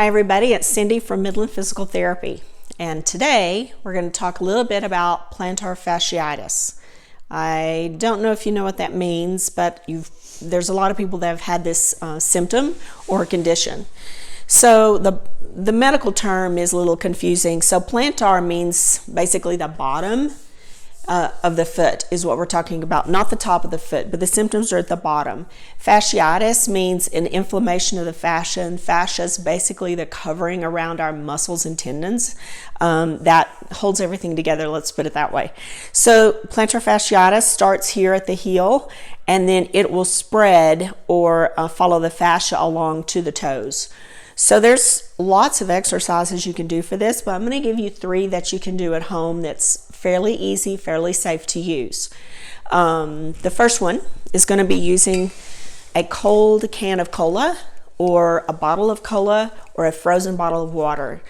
Hi everybody, it's Cindy from Midland Physical Therapy, and today we're going to talk a little bit about plantar fasciitis. I don't know if you know what that means, but there's a lot of people that have had this symptom or condition. So the medical term is a little confusing. So plantar means basically the bottom of the foot is what we're talking about, not the top of the foot, but the symptoms are at the bottom. Fasciitis means an inflammation of the fascia, and fascia is basically the covering around our muscles and tendons that holds everything together, let's put it that way. So plantar fasciitis starts here at the heel, and then it will spread or follow the fascia along to the toes. So there's lots of exercises you can do for this, but I'm going to give you 3 that you can do at home that's fairly easy, fairly safe to use. The first one is going to be using a cold can of cola or a bottle of cola or a frozen bottle of water.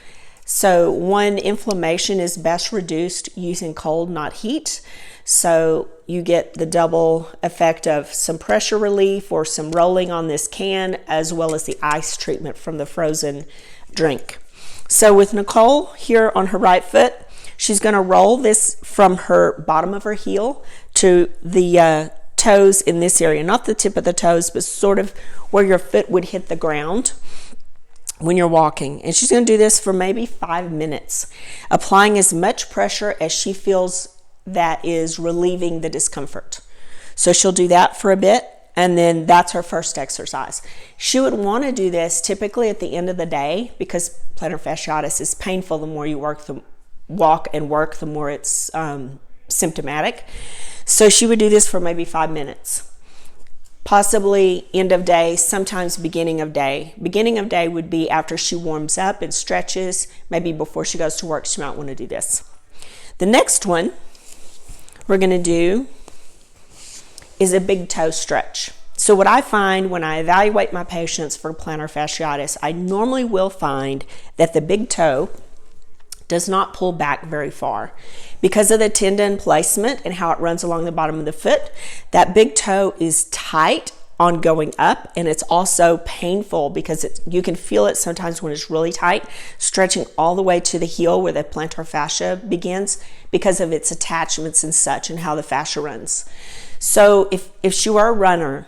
So one, inflammation is best reduced using cold, not heat. So you get the double effect of some pressure relief or some rolling on this can, as well as the ice treatment from the frozen drink. So with Nicole here on her right foot, she's going to roll this from her bottom of her heel to the toes in this area, not the tip of the toes, but sort of where your foot would hit the ground when you're walking. And she's going to do this for maybe 5 minutes, applying as much pressure as she feels that is relieving the discomfort. So she'll do that for a bit, and then that's her first exercise. She would want to do this typically at the end of the day because plantar fasciitis is painful. The more you walk and work, the more it's symptomatic. So she would do this for maybe 5 minutes. Possibly end of day, sometimes beginning of day. Beginning of day would be after she warms up and stretches. Maybe before she goes to work, she might want to do this. The next one we're going to do is a big toe stretch. So what I find when I evaluate my patients for plantar fasciitis, I normally will find that the big toe does not pull back very far. Because of the tendon placement and how it runs along the bottom of the foot, that big toe is tight on going up, and it's also painful because you can feel it sometimes when it's really tight, stretching all the way to the heel where the plantar fascia begins because of its attachments and such and how the fascia runs. So if she were a runner,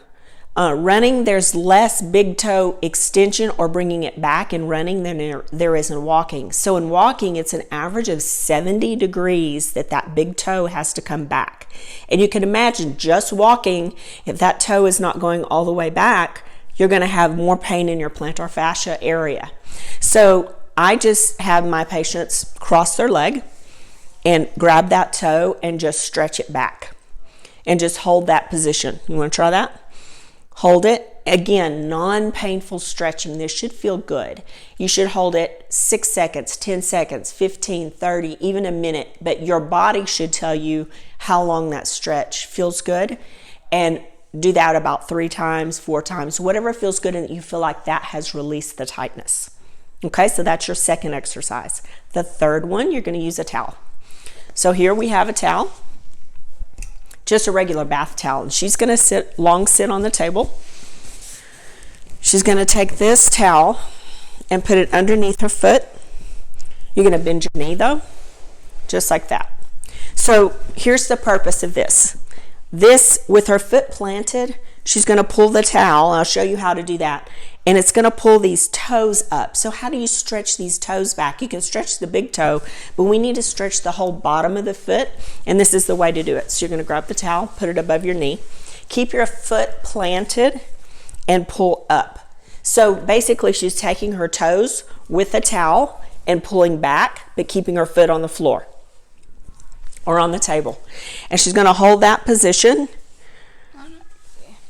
running, there's less big toe extension or bringing it back in running than there is in walking. So in walking, it's an average of 70 degrees that big toe has to come back. And you can imagine just walking, if that toe is not going all the way back, you're going to have more pain in your plantar fascia area. So I just have my patients cross their leg and grab that toe and just stretch it back and just hold that position. You want to try that? Hold it. Again, non-painful stretching. This should feel good. You should hold it 6 seconds, 10 seconds, 15, 30, even a minute. But your body should tell you how long that stretch feels good. And do that about 3 times, 4 times, whatever feels good and you feel like that has released the tightness. Okay, so that's your second exercise. The third one, you're going to use a towel. So here we have a towel. Just a regular bath towel, and she's going to sit on the table. She's going to take this towel and put it underneath her foot. You're going to bend your knee though, just like that. So here's the purpose of this. This, with her foot planted, she's going to pull the towel. I'll show you how to do that. And it's going to pull these toes up. So how do you stretch these toes back? You can stretch the big toe, but we need to stretch the whole bottom of the foot, and this is the way to do it. So you're going to grab the towel, put it above your knee, keep your foot planted, and pull up. So basically she's taking her toes with the towel and pulling back, but keeping her foot on the floor or on the table. And she's going to hold that position.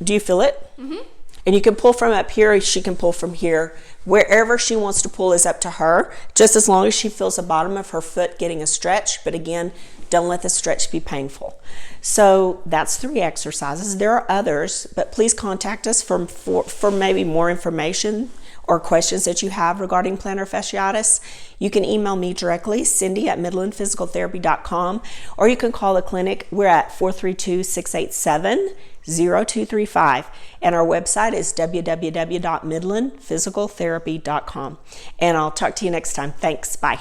Do you feel it? Mm-hmm. And you can pull from up here, she can pull from here. Wherever she wants to pull is up to her, just as long as she feels the bottom of her foot getting a stretch. But again, don't let the stretch be painful. So that's 3 exercises. There are others, but please contact us for maybe more information or questions that you have regarding plantar fasciitis, you can email me directly, Cindy@MidlandPhysicalTherapy.com, or you can call the clinic. We're at 432-687-0235, and our website is www.midlandphysicaltherapy.com. And I'll talk to you next time. Thanks. Bye.